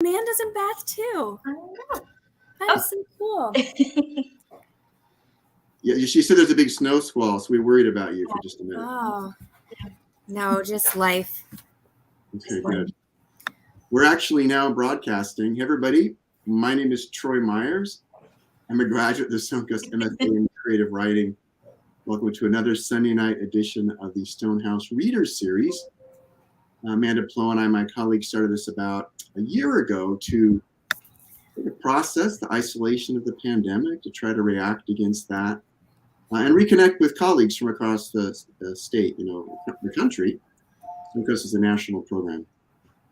Amanda's in Bath too. I don't know. That is so cool. Yeah, she said there's a big snow squall, so we worried about you for just a minute. Oh, no, just life. Okay, good. We're actually now broadcasting. Hey, everybody. My name is Troy Myers. I'm a graduate of the Stonecoast MFA Creative Writing. Welcome to another Sunday night edition of the Stonehouse Readers Series. Amanda Plow and I, my colleague, started this about a year ago to process the isolation of the pandemic, to try to react against that, and reconnect with colleagues from across the state, the country, because it's a national program.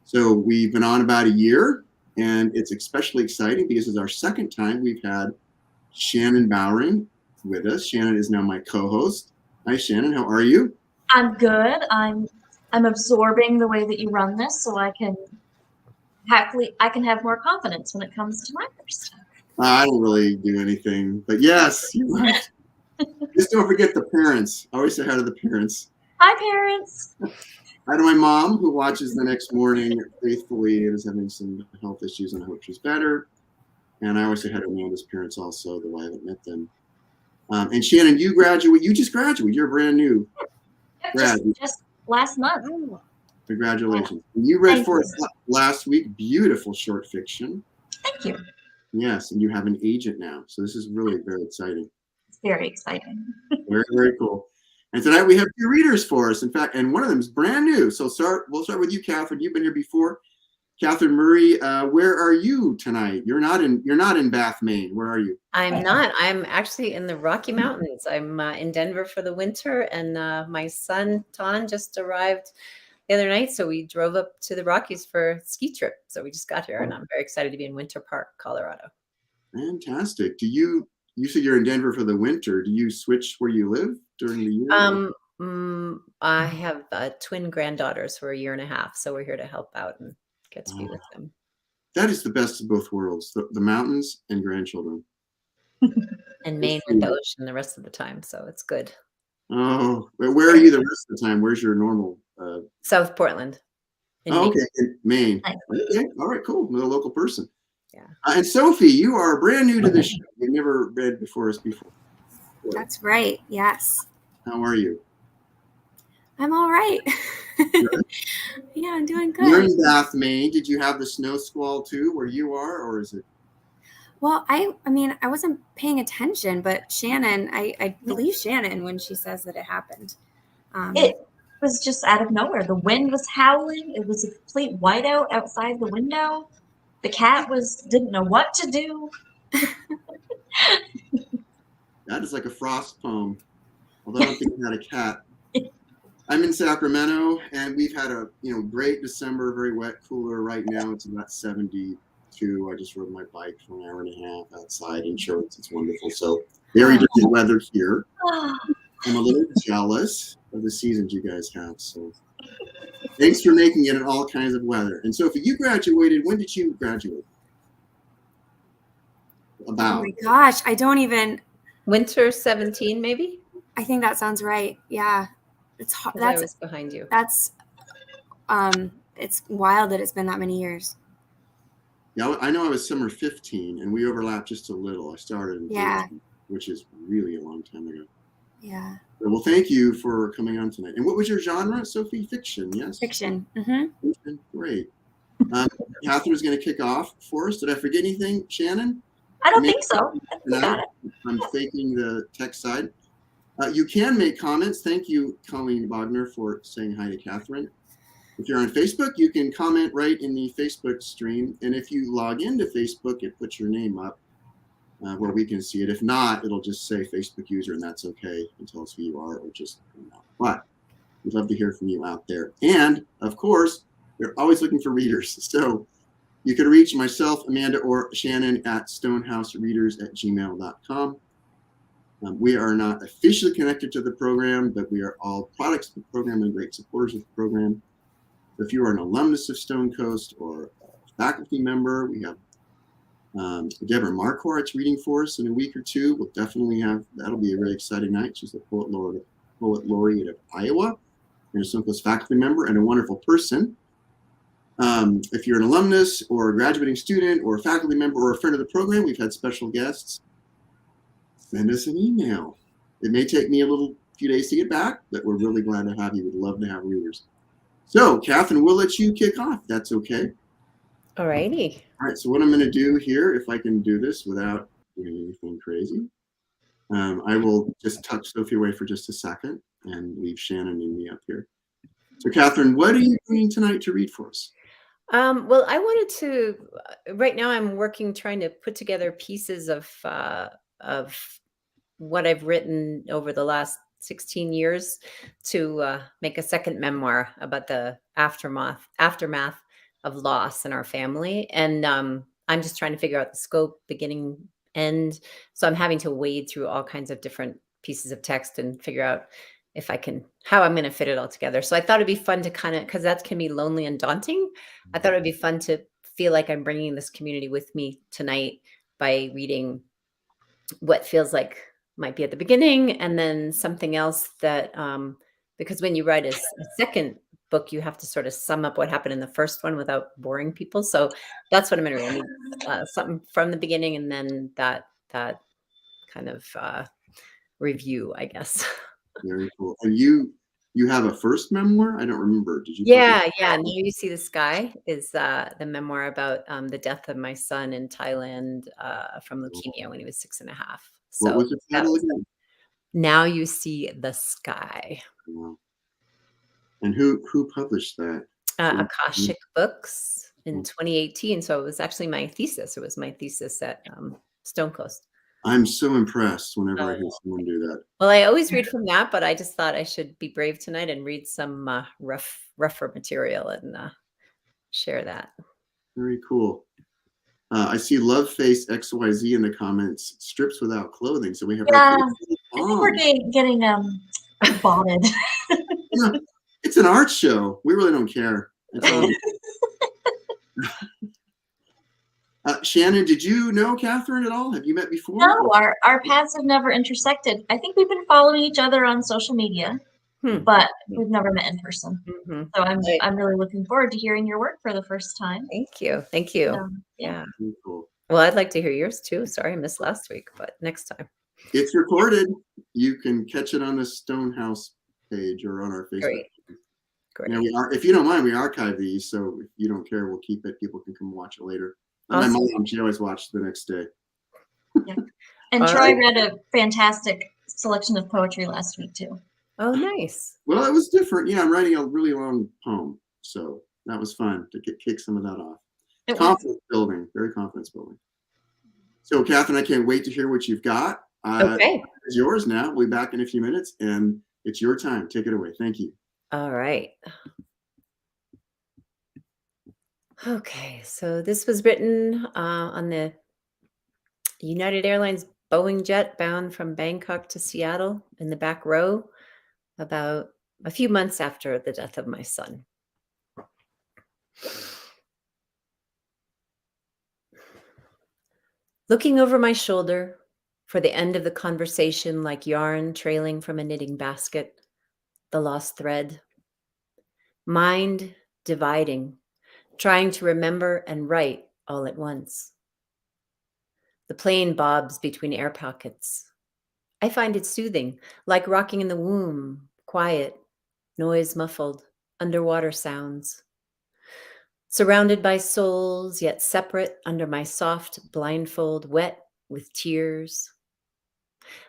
So we've been on about a year, and it's especially exciting because it's our second time we've had Shannon Bowering with us. Shannon is now my co-host. Hi, Shannon. How are you? I'm good. I'm absorbing the way that you run this, so I can have more confidence when it comes to my first time. I don't really do anything, but yes, you're right. Just don't forget the parents. I always say hi to the parents. Hi, parents. Hi to my mom, who watches the next morning faithfully and is having some health issues, and I hope she's better. And I always say hi to Amanda's parents also, though I haven't met them. And Shannon, you just graduated. You're brand new. Just last month. Congratulations. You read for us last week, beautiful short fiction. Thank you. Yes, and you have an agent now. So this is really very exciting. It's very exciting. Very, very cool. And tonight we have 2 readers for us, in fact, and one of them is brand new. So we'll start with you, Catherine. You've been here before. Catharine Murray, where are you tonight? You're not in Bath, Maine. Where are you? I'm not. I'm actually in the Rocky Mountains. I'm in Denver for the winter, and my son Ton just arrived the other night, so we drove up to the Rockies for a ski trip. So we just got here, and I'm very excited to be in Winter Park, Colorado. Fantastic. You said you're in Denver for the winter. Do you switch where you live during the year? I have twin granddaughters for a year and a half, so we're here to help out and get to be with them. That is the best of both worlds, the mountains and grandchildren. And Maine with the ocean the rest of the time, so it's good. Oh, where are you the rest of the time? Where's your normal? South Portland. Okay, in Maine. Nice. Okay, all right, cool. Another local person. Yeah. And Sophie, you are brand new to this show. You've never read before us before. That's right. Yes. How are you? I'm all right. Yeah, I'm doing good. You're in Bath, Maine. Did you have the snow squall too, where you are, or is it? Well, I mean, I wasn't paying attention, but Shannon, I believe Shannon when she says that it happened. It was just out of nowhere. The wind was howling. It was a complete whiteout outside the window. The cat didn't know what to do. That is like a frost poem. Although I don't think I had a cat. I'm in Sacramento, and we've had a great December, very wet, cooler. Right now it's about 72. I just rode my bike for an hour and a half outside in shorts. It's wonderful. So very different weather here. I'm a little jealous of the seasons you guys have. So thanks for making it in all kinds of weather. And Sophie, you graduated. When did you graduate? About. Oh my gosh, I don't even. Winter 17, maybe? I think that sounds right. Yeah. It's hard. I was behind you. That's it's wild that it's been that many years. Yeah, I know I was summer 15, and we overlapped just a little. I started in 13, which is really a long time ago. Yeah. Well, thank you for coming on tonight. And what was your genre, Sophie? Fiction, yes? Fiction. Mm-hmm. Fiction. Great. Catherine's going to kick off for us. Did I forget anything, Shannon? I don't think so. I'm faking the tech side. You can make comments. Thank you, Colleen Bogner, for saying hi to Catherine. If you're on Facebook, you can comment right in the Facebook stream. And if you log into Facebook, it puts your name up where we can see it. If not, it'll just say Facebook user, and that's okay. And tell us who you are or just no. But we'd love to hear from you out there. And, of course, we're always looking for readers. So you can reach myself, Amanda, or Shannon at stonehousereaders@gmail.com. We are not officially connected to the program, but we are all products of the program and great supporters of the program. If you are an alumnus of Stonecoast or a faculty member, we have Deborah Marquardt's reading for us in a week or two. We'll definitely that'll be a very exciting night. She's the poet laureate of Iowa, and a Stonecoast faculty member and a wonderful person. If you're an alumnus or a graduating student or a faculty member or a friend of the program, we've had special guests. Send us an email. It may take me a few days to get back, but we're really glad to have you. We'd love to have readers. So, Catherine, we'll let you kick off. That's okay. All righty. All right. So what I'm going to do here, if I can do this without doing anything crazy, I will just tuck Sophie away for just a second and leave Shannon and me up here. So, Catherine, what are you doing tonight to read for us? Well, I wanted to. Right now, I'm trying to put together pieces of what I've written over the last 16 years to make a second memoir about the aftermath of loss in our family, and I'm just trying to figure out the scope, beginning, end. So I'm having to wade through all kinds of different pieces of text and figure out how I'm going to fit it all together. So I thought it'd be fun to because that can be lonely and daunting. I thought it'd be fun to feel like I'm bringing this community with me tonight by reading what feels like might be at the beginning, and then something else that, because when you write a second book, you have to sort of sum up what happened in the first one without boring people. So that's what I'm going to read. I need something from the beginning, and then that kind of review, I guess. Very cool. And you have a first memoir? I don't remember. Did you? Yeah. Now You See the Sky is the memoir about the death of my son in Thailand from leukemia when he was 6.5. So what was the title again? Now You See the Sky. Wow. And who published that? Akashic Books in 2018. So it was actually my thesis. It was my thesis at Stonecoast. I'm so impressed whenever I hear someone do that. Well, I always read from that, but I just thought I should be brave tonight and read some rougher material and share that. Very cool. I see Love Face XYZ in the comments. Strips without clothing. So we have. Yeah, I think we're getting botted. Yeah, it's an art show. We really don't care. Shannon, did you know Catherine at all? Have you met before? No, our paths have never intersected. I think we've been following each other on social media, but we've never met in person. Mm-hmm. So I'm really looking forward to hearing your work for the first time. Thank you. Yeah. Cool. Well, I'd like to hear yours too. Sorry, I missed last week, but next time. It's recorded. You can catch it on the Stonehouse page or on our Facebook. Great. Now if you don't mind, we archive these, so if you don't care, we'll keep it. People can come watch it later. Awesome. My mom, she always watched the next day. Yeah. And Troy read a fantastic selection of poetry last week too. Oh, nice. Well, it was different. Yeah, I'm writing a really long poem, so that was fun to kick some of that off. Confidence building, very confidence building. So, Catherine, I can't wait to hear what you've got. Okay. It's yours now. We'll be back in a few minutes, and it's your time. Take it away. Thank you. All right. Okay, so this was written on the United Airlines Boeing jet bound from Bangkok to Seattle in the back row about a few months after the death of my son. Looking over my shoulder for the end of the conversation like yarn trailing from a knitting basket, the lost thread. Mind dividing, trying to remember and write all at once. The plane bobs between air pockets. I find it soothing, like rocking in the womb, quiet, noise muffled, underwater sounds. Surrounded by souls, yet separate under my soft blindfold, wet with tears.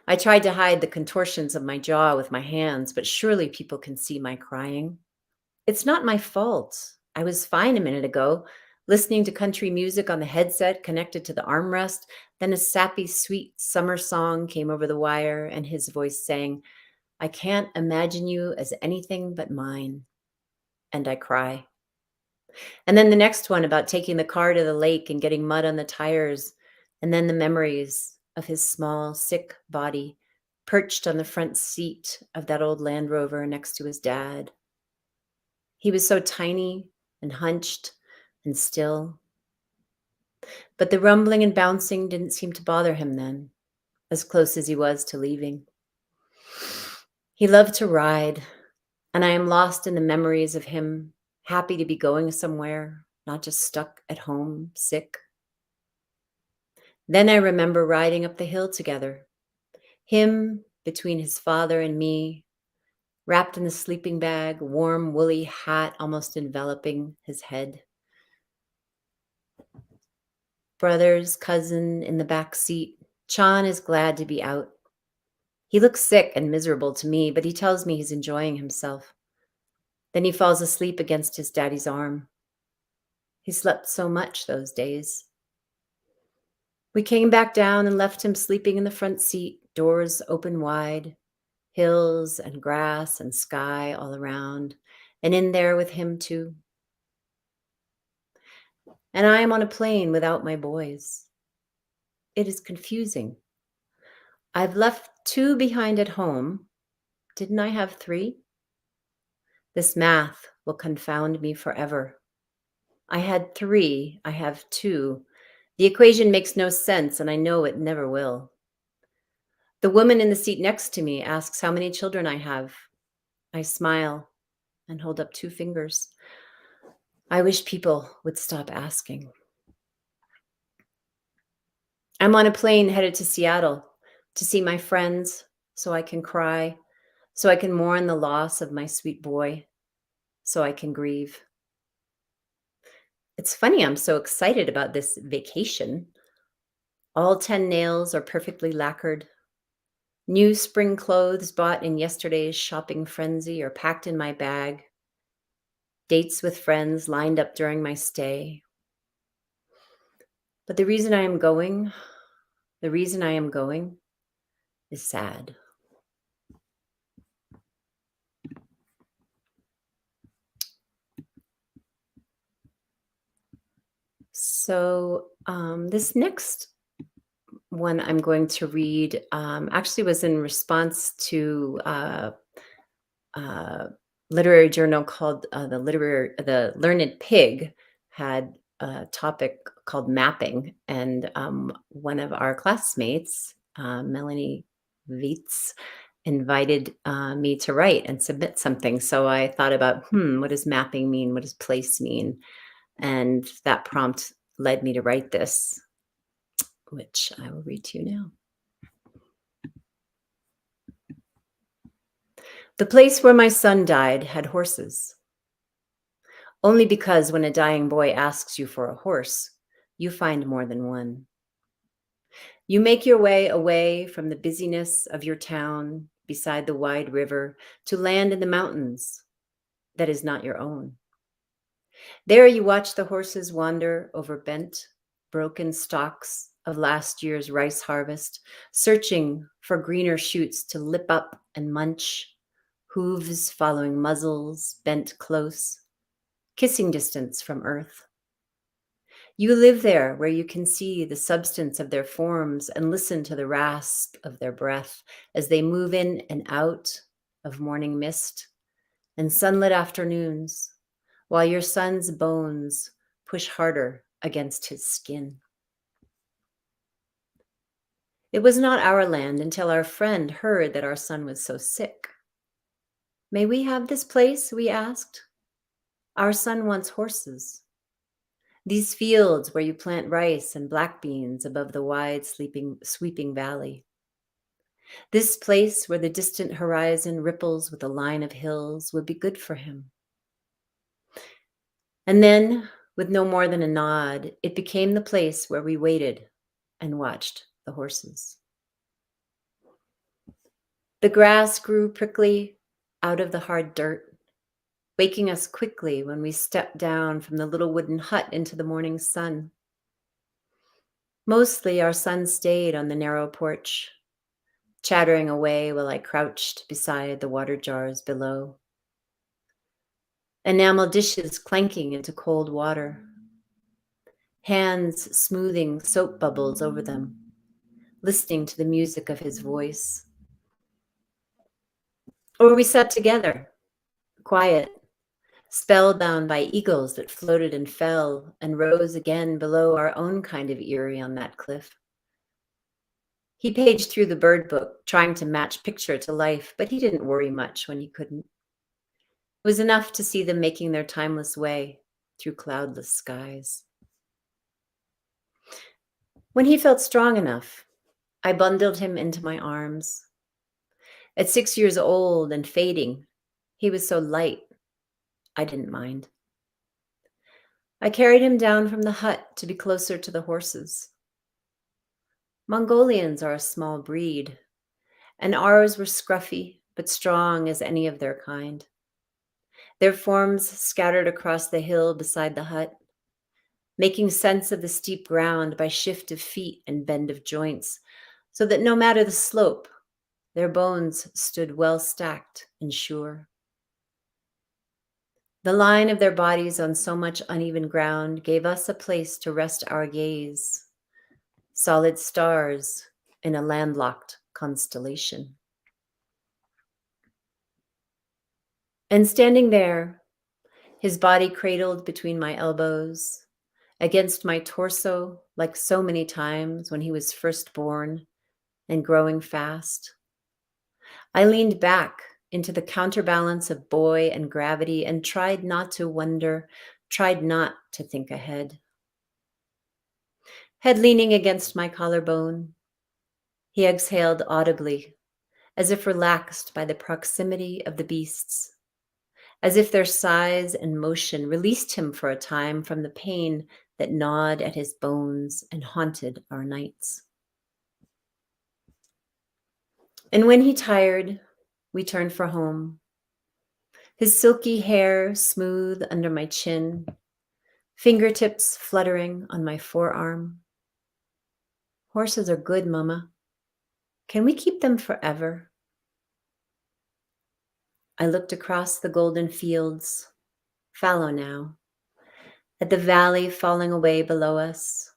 I tried to hide the contortions of my jaw with my hands, but surely people can see my crying. It's not my fault. I was fine a minute ago, listening to country music on the headset connected to the armrest. Then a sappy, sweet summer song came over the wire, and his voice sang, "I can't imagine you as anything but mine." And I cry. And then the next one about taking the car to the lake and getting mud on the tires. And then the memories of his small, sick body perched on the front seat of that old Land Rover next to his dad. He was so tiny and hunched and still. But the rumbling and bouncing didn't seem to bother him then, as close as he was to leaving. He loved to ride, and I am lost in the memories of him happy to be going somewhere, not just stuck at home, sick. Then I remember riding up the hill together, him between his father and me, wrapped in the sleeping bag, warm, woolly hat almost enveloping his head. Brothers, cousin in the back seat. Chan is glad to be out. He looks sick and miserable to me, but he tells me he's enjoying himself. Then he falls asleep against his daddy's arm. He slept so much those days. We came back down and left him sleeping in the front seat, doors open wide, hills and grass and sky all around, and in there with him too. And I am on a plane without my boys. It is confusing. I've left 2 behind at home. Didn't I have 3? This math will confound me forever. I had 3, I have 2. The equation makes no sense, and I know it never will. The woman in the seat next to me asks how many children I have. I smile and hold up 2 fingers. I wish people would stop asking. I'm on a plane headed to Seattle to see my friends so I can cry, so I can mourn the loss of my sweet boy, so I can grieve. It's funny, I'm so excited about this vacation. All 10 nails are perfectly lacquered. New spring clothes bought in yesterday's shopping frenzy are packed in my bag. Dates with friends lined up during my stay. But the reason I am going is sad. So this next one I'm going to read actually was in response to literary journal called the Learned Pig had a topic called mapping, and one of our classmates, Melanie Vietz, invited me to write and submit something. So I thought about, what does mapping mean? What does place mean? And that prompt led me to write this, which I will read to you now. The place where my son died had horses. Only because when a dying boy asks you for a horse, you find more than one. You make your way away from the busyness of your town beside the wide river to land in the mountains that is not your own. There you watch the horses wander over bent, broken stalks of last year's rice harvest, searching for greener shoots to lip up and munch, hooves following muzzles bent close, kissing distance from earth. You live there where you can see the substance of their forms and listen to the rasp of their breath as they move in and out of morning mist and sunlit afternoons, while your son's bones push harder against his skin. It was not our land until our friend heard that our son was so sick. May we have this place? We asked. Our son wants horses. These fields where you plant rice and black beans above the wide sweeping valley. This place where the distant horizon ripples with a line of hills would be good for him. And then, with no more than a nod, it became the place where we waited and watched the horses. The grass grew prickly out of the hard dirt, waking us quickly when we stepped down from the little wooden hut into the morning sun. Mostly our son stayed on the narrow porch, chattering away while I crouched beside the water jars below. Enamel dishes clanking into cold water, hands smoothing soap bubbles over them, listening to the music of his voice. Or we sat together, quiet, spellbound by eagles that floated and fell and rose again below our own kind of eyrie on that cliff. He paged through the bird book, trying to match picture to life, but he didn't worry much when he couldn't. It was enough to see them making their timeless way through cloudless skies. When he felt strong enough, I bundled him into my arms. At 6 years old and fading, he was so light, I didn't mind. I carried him down from the hut to be closer to the horses. Mongolians are a small breed, and ours were scruffy but strong as any of their kind. Their forms scattered across the hill beside the hut, making sense of the steep ground by shift of feet and bend of joints, so that no matter the slope, their bones stood well stacked and sure. The line of their bodies on so much uneven ground gave us a place to rest our gaze, solid stars in a landlocked constellation. And standing there, his body cradled between my elbows, against my torso, like so many times when he was first born and growing fast, I leaned back into the counterbalance of boy and gravity and tried not to wonder, tried not to think ahead. Head leaning against my collarbone, he exhaled audibly, as if relaxed by the proximity of the beasts, as if their size and motion released him for a time from the pain that gnawed at his bones and haunted our nights. And when he tired, we turned for home. His silky hair smooth under my chin, fingertips fluttering on my forearm. Horses are good, Mama. Can we keep them forever? I looked across the golden fields, fallow now, at the valley falling away below us,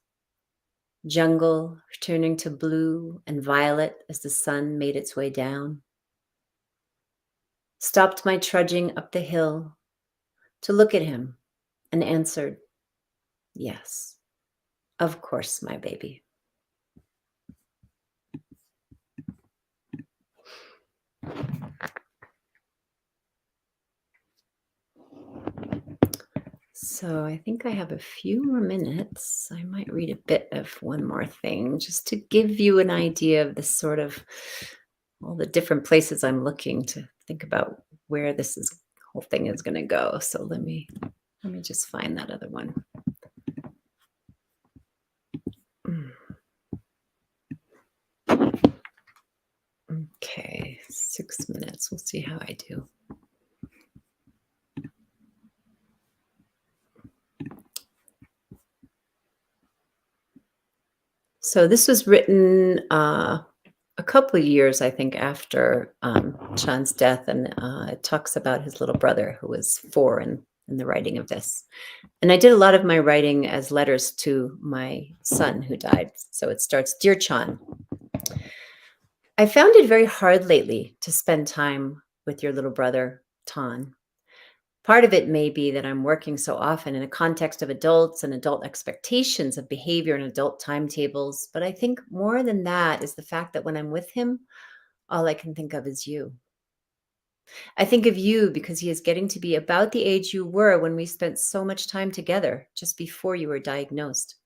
jungle turning to blue and violet as the sun made its way down. Stopped my trudging up the hill to look at him and answered, yes, of course, my baby. So I think I have a few more minutes. I might read a bit of one more thing just to give you an idea of the sort of all the different places I'm looking to think about where this whole thing is going to go. So let me just find that other one. Okay, 6 minutes. We'll see how I do. So this was written a couple of years, I think, after Chan's death, and it talks about his little brother who was 4 in the writing of this. And I did a lot of my writing as letters to my son who died. So it starts, Dear Chan, I found it very hard lately to spend time with your little brother, Tan. Part of it may be that I'm working so often in a context of adults and adult expectations of behavior and adult timetables. But I think more than that is the fact that when I'm with him, all I can think of is you. I think of you because he is getting to be about the age you were when we spent so much time together just before you were diagnosed.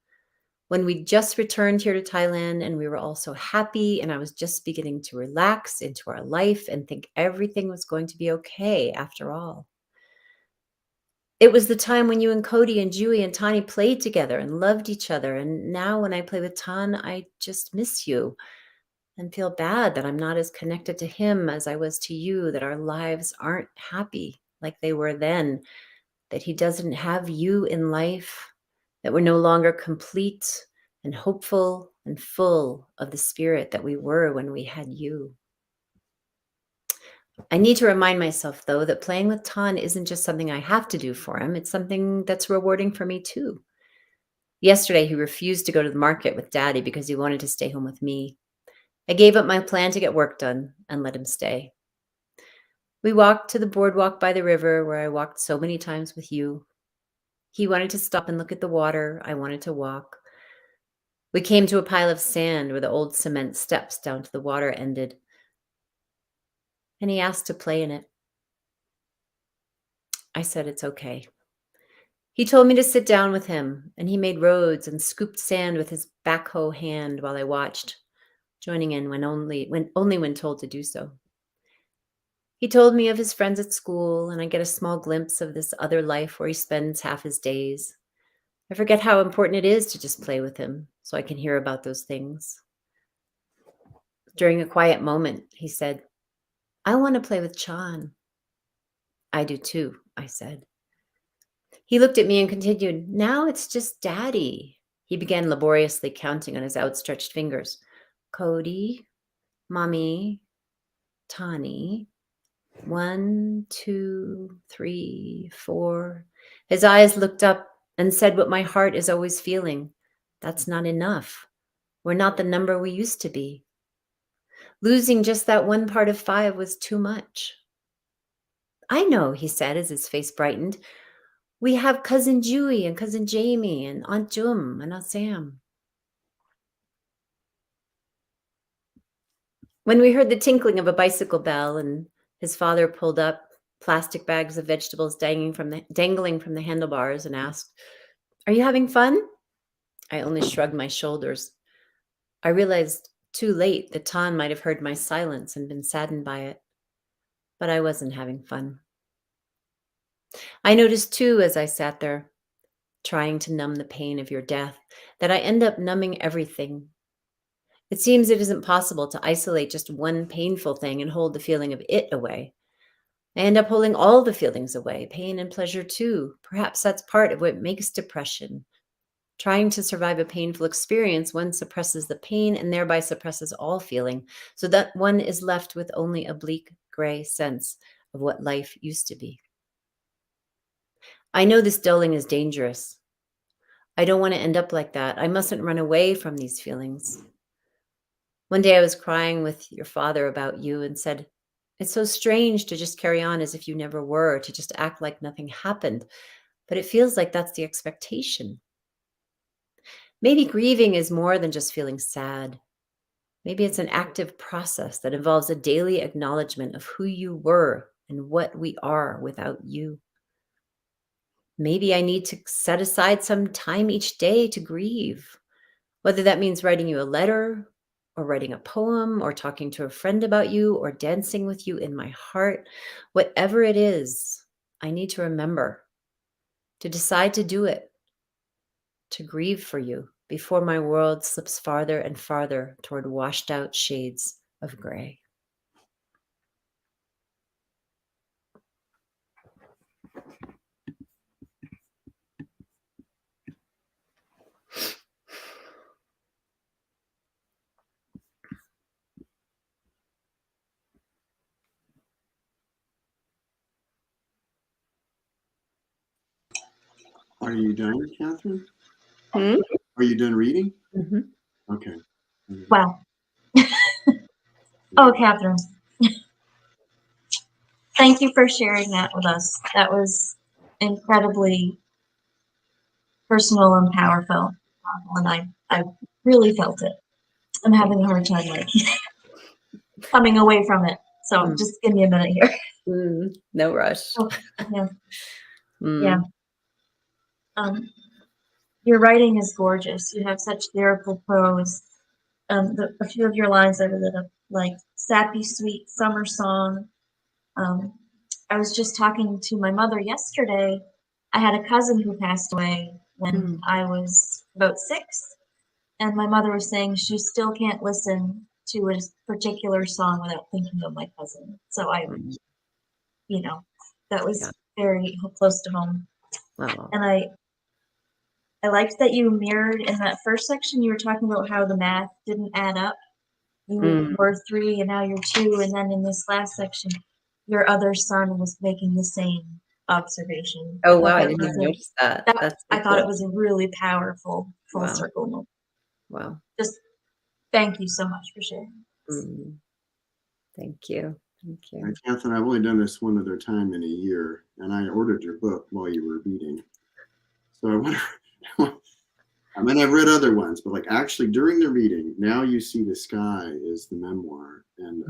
When we just returned here to Thailand and we were all so happy and I was just beginning to relax into our life and think everything was going to be okay after all. It was the time when you and Cody and Dewey and Tani played together and loved each other. And now when I play with Tan, I just miss you and feel bad that I'm not as connected to him as I was to you, that our lives aren't happy like they were then, that he doesn't have you in life, that we're no longer complete and hopeful and full of the spirit that we were when we had you. I need to remind myself, though, that playing with Tan isn't just something I have to do for him. It's something that's rewarding for me, too. Yesterday, he refused to go to the market with Daddy because he wanted to stay home with me. I gave up my plan to get work done and let him stay. We walked to the boardwalk by the river where I walked so many times with you. He wanted to stop and look at the water. I wanted to walk. We came to a pile of sand where the old cement steps down to the water ended. And he asked to play in it. I said, it's okay. He told me to sit down with him, and he made roads and scooped sand with his backhoe hand while I watched, joining in when only told to do so. He told me of his friends at school, and I get a small glimpse of this other life where he spends half his days. I forget how important it is to just play with him so I can hear about those things. During a quiet moment, he said, I want to play with Chan. I do too, I said. He looked at me and continued, now it's just Daddy. He began laboriously counting on his outstretched fingers. Cody, Mommy, Tani. 1, 2, 3, 4. His eyes looked up and said what my heart is always feeling. That's not enough. We're not the number we used to be. Losing just that one part of 5 was too much. I know, he said as his face brightened. We have Cousin Dewey and Cousin Jamie and Aunt Jum and Aunt Sam. When we heard the tinkling of a bicycle bell and his father pulled up plastic bags of vegetables dangling from the handlebars and asked, are you having fun? I only shrugged my shoulders. I realized too late that Tan might have heard my silence and been saddened by it. But I wasn't having fun. I noticed too, as I sat there, trying to numb the pain of your death, that I end up numbing everything. It seems it isn't possible to isolate just one painful thing and hold the feeling of it away. I end up holding all the feelings away, pain and pleasure too. Perhaps that's part of what makes depression. Trying to survive a painful experience, one suppresses the pain and thereby suppresses all feeling, so that one is left with only a bleak gray sense of what life used to be. I know this dulling is dangerous. I don't want to end up like that. I mustn't run away from these feelings. One day I was crying with your father about you and said, it's so strange to just carry on as if you never were, to just act like nothing happened. But it feels like that's the expectation. Maybe grieving is more than just feeling sad. Maybe it's an active process that involves a daily acknowledgement of who you were and what we are without you. Maybe I need to set aside some time each day to grieve, whether that means writing you a letter or writing a poem or talking to a friend about you or dancing with you in my heart. Whatever it is, I need to remember to decide to do it, to grieve for you before my world slips farther and farther toward washed out shades of gray. Are you done, Catherine? Hmm? Are you done reading? Mm-hmm. Okay. Wow. Oh, Catherine. Thank you for sharing that with us. That was incredibly personal and powerful. And I really felt it. I'm having a hard time like coming away from it. So just give me a minute here. No rush. Oh, yeah. Yeah. Your writing is gorgeous. You have such lyrical prose. A few of your lines I really like sappy, sweet summer song. I was just talking to my mother yesterday. I had a cousin who passed away when I was about 6, and my mother was saying she still can't listen to a particular song without thinking of my cousin. So that was very close to home. Wow. And I liked that you mirrored in that first section. You were talking about how the math didn't add up. You were 3 and now you're 2, and then in this last section, your other son was making the same observation. Oh wow, I didn't even notice that. That's so I thought cool. it was a really powerful full circle moment. Wow. Just thank you so much for sharing. Thank you. Thank you. Catherine, I've only done this one other time in a year, and I ordered your book while you were reading. So I wonder, I mean, I've read other ones, but like actually during the reading, Now You See the Sky is the memoir. And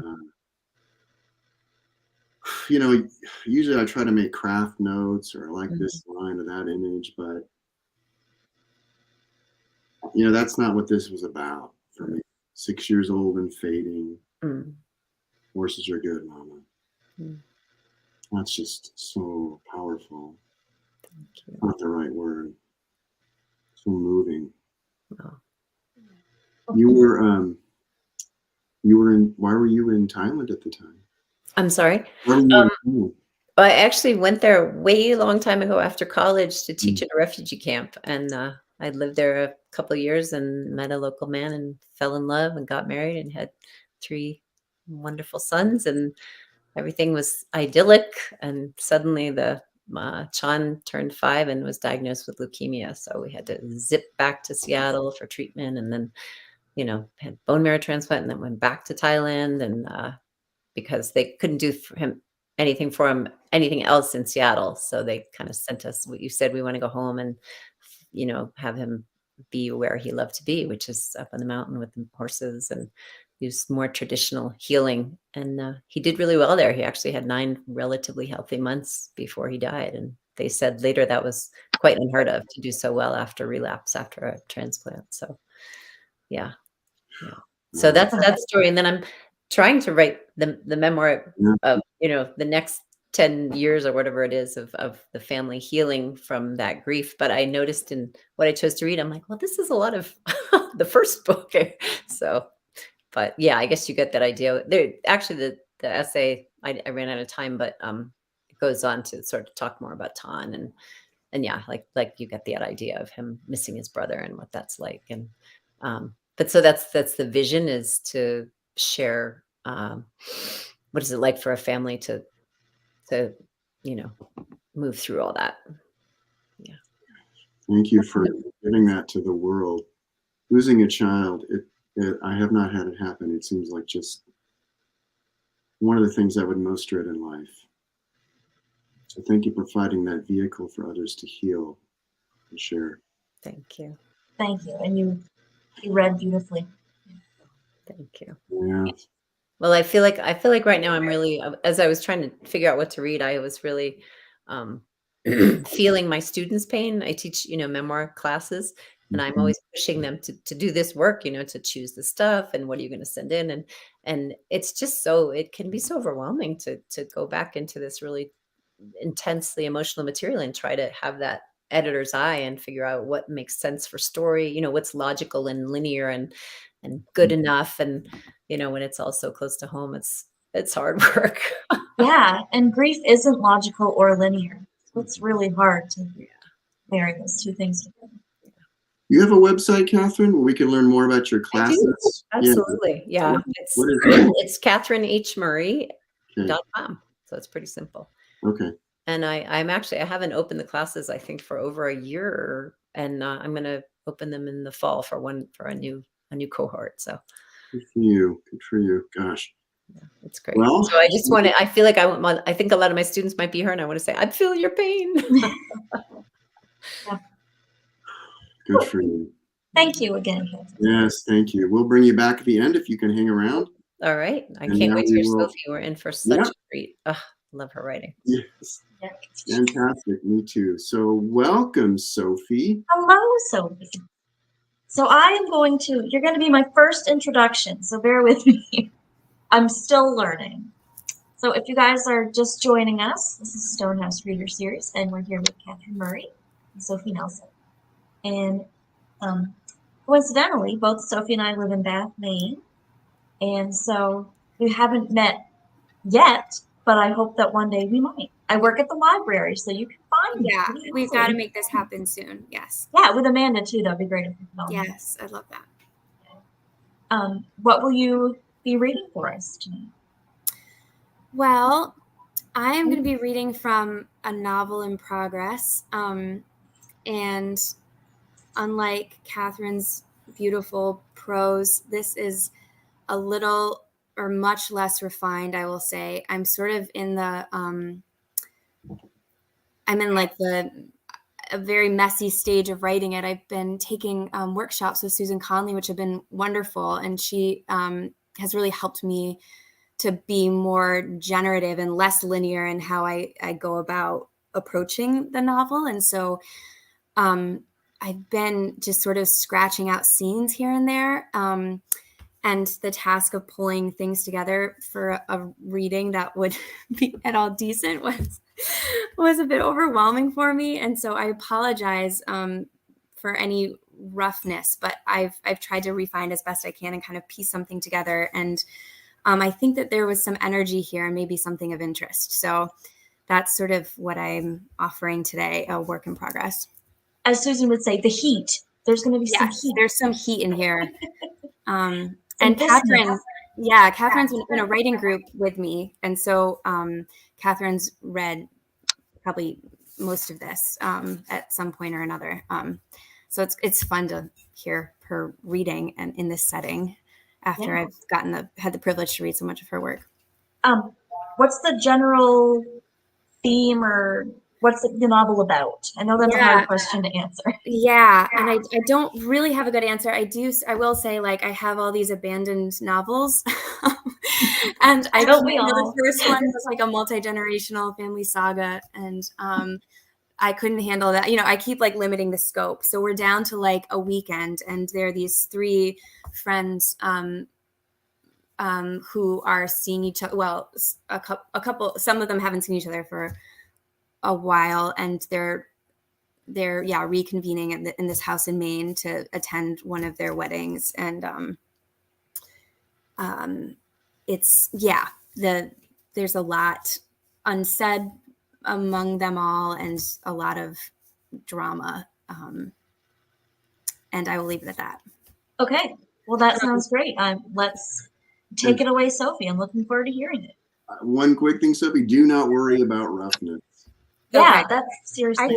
you know, usually I try to make craft notes or I like this line or that image, but you know, that's not what this was about for me. 6 years old and fading. Mm. Horses are good, Mama. Mm. That's just so powerful. Thank you. Not the right word. So moving. Oh. You were in. Why were you in Thailand at the time? I'm sorry. Why were you in Thailand? I actually went there way long time ago after college to teach at a refugee camp, and I lived there a couple of years and met a local man and fell in love and got married and had 3 wonderful sons, and everything was idyllic. And suddenly the Chan turned 5 and was diagnosed with leukemia, so we had to zip back to Seattle for treatment, and then had bone marrow transplant, and then went back to Thailand, and because they couldn't do anything for him, anything else in Seattle. So they kind of sent us what you said, we want to go home and, have him be where he loved to be, which is up on the mountain with the horses, and use more traditional healing. And he did really well there. He actually had 9 relatively healthy months before he died. And they said later that was quite unheard of to do so well after relapse, after a transplant. So yeah. So that's that story. And then I'm trying to write the memoir of, the next 10 years or whatever it is of the family healing from that grief. But I noticed in what I chose to read, I'm like, well, this is a lot of the first book. So, but yeah, I guess you get that idea. There, actually, the essay, I ran out of time, but it goes on to sort of talk more about Tan and yeah, like you get the idea of him missing his brother and what that's like. And but so that's the vision, is to share what is it like for a family to move through all that. Yeah. Thank you for giving that to the world. Losing a child, I have not had it happen. It seems like just one of the things I would most dread in life. So thank you for providing that vehicle for others to heal and share. Thank you. Thank you. And you read beautifully. Thank you. Yeah. Well, I feel like right now I'm really, as I was trying to figure out what to read, I was really feeling my students' pain. I teach, memoir classes, and I'm always pushing them to do this work, to choose the stuff and what are you going to send in. And it's just it can be so overwhelming to go back into this really intensely emotional material and try to have that editor's eye and figure out what makes sense for story, what's logical and linear and good enough. And, when it's all so close to home, it's hard work. Yeah. And grief isn't logical or linear. So it's really hard to marry those 2 things together. You have a website, Catherine, where we can learn more about your classes? Absolutely. Yeah. What is that? It's CatherineHMurray.com. So it's pretty simple. Okay. And I haven't opened the classes, I think, for over a year, and I'm going to open them in the fall for a new cohort. So Good for you. Good for you. Gosh. yeah, it's great. Well, so I just want to, I feel like I think a lot of my students might be here, and I want to say, I feel your pain. Yeah. Good for you. Thank you again, Catherine. Yes, thank you. We'll bring you back at the end if you can hang around. All right. I And can't now wait to we hear will- Sophie. We're in for such a treat. Love her writing. Yes. Yeah. Fantastic. Me too. So welcome, Sophie. Hello, Sophie. So you're going to be my first introduction, so bear with me. I'm still learning. So if you guys are just joining us, this is Stonehouse Reader Series, and we're here with Catharine Murray and Sophie Nelson. And coincidentally, both Sophie and I live in Bath, Maine. And so we haven't met yet, but I hope that one day we might. I work at the library, so you can find me. Yeah, pretty we've easily. got to make this happen soon. Yes. Yeah, with Amanda too. That'd be great if you could all meet. Yes, I love that. What will you be reading for us tonight? Well, I am going to be reading from a novel in progress. And unlike Catherine's beautiful prose, this is a little or much less refined, I will say. I'm sort of in a very messy stage of writing it. I've been taking workshops with Susan Conley, which have been wonderful. And she has really helped me to be more generative and less linear in how I go about approaching the novel. And so I've been just sort of scratching out scenes here and there. And the task of pulling things together for a reading that would be at all decent was a bit overwhelming for me. And so I apologize for any roughness, but I've tried to refine as best I can and kind of piece something together. And I think that there was some energy here and maybe something of interest. So that's sort of what I'm offering today, a work in progress. As Susan would say, the heat. There's going to be some Yes, heat. there's some heat in here. And Catherine, Catherine's in a writing group with me. And so Catherine's read probably most of this at some point or another. So it's fun to hear her reading and in this setting after I've had the privilege to read so much of her work. What's the general theme, or what's the novel about? I know that's a hard question to answer. Yeah, and I don't really have a good answer. I will say, like, I have all these abandoned novels, and the first one was like a multi-generational family saga, and I couldn't handle that. I keep like limiting the scope, so we're down to like a weekend, and there are these 3 friends who are seeing each other. Well, a couple. Some of them haven't seen each other for a while, and they're reconvening in this house in Maine to attend one of their weddings. And there's a lot unsaid among them all and a lot of drama. And I will leave it at that. Okay. Well, that sounds great. Let's take it away, Sophie. I'm looking forward to hearing it. One quick thing, Sophie, do not worry about roughness. Yeah, that's seriously.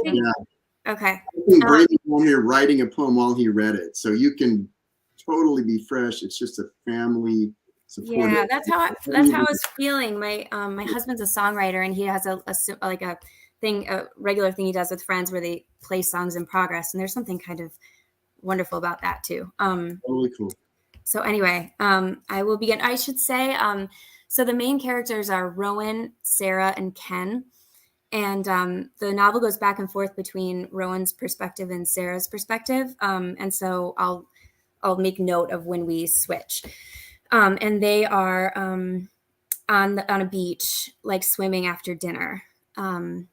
Okay. I think Brady's home here writing a poem while he read it, so you can totally be fresh. It's just a family support. Yeah, that's how I was feeling. My husband's a songwriter, and he has a regular thing he does with friends where they play songs in progress, and there's something kind of wonderful about that too. Totally cool. So anyway, I will begin. I should say, so the main characters are Rowan, Sarah, and Ken. And the novel goes back and forth between Rowan's perspective and Sarah's perspective. And so I'll make note of when we switch. And they are on a beach, like swimming after dinner. And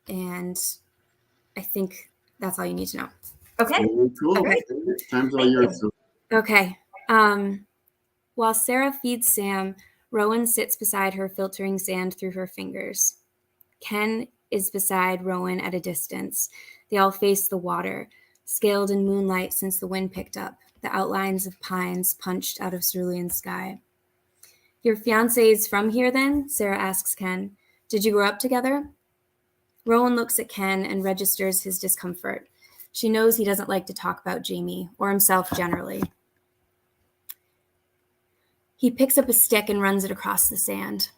I think that's all you need to know. Okay. Cool. Okay. Time's all yours. Okay. While Sarah feeds Sam, Rowan sits beside her, filtering sand through her fingers. Ken is beside Rowan at a distance. They all face the water, scaled in moonlight since the wind picked up, the outlines of pines punched out of cerulean sky. Your fiancé's from here then? Sarah asks Ken. Did you grow up together? Rowan looks at Ken and registers his discomfort. She knows he doesn't like to talk about Jamie, or himself generally. He picks up a stick and runs it across the sand.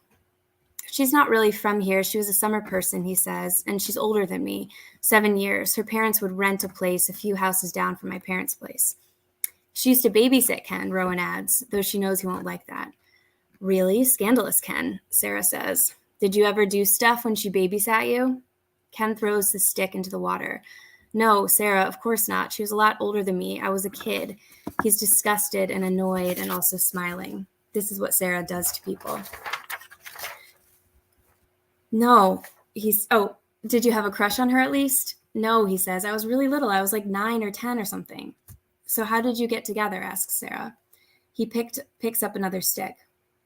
She's not really from here. She was a summer person, he says, and she's older than me, 7 years. Her parents would rent a place a few houses down from my parents' place. She used to babysit Ken, Rowan adds, though she knows he won't like that. Really? Scandalous, Ken, Sarah says. Did you ever do stuff when she babysat you? Ken throws the stick into the water. No, Sarah, of course not. She was a lot older than me. I was a kid. He's disgusted and annoyed and also smiling. This is what Sarah does to people. No, did you have a crush on her at least? No, he says. I was really little. I was like 9 or 10 or something. So how did you get together? Asks Sarah. He picks up another stick.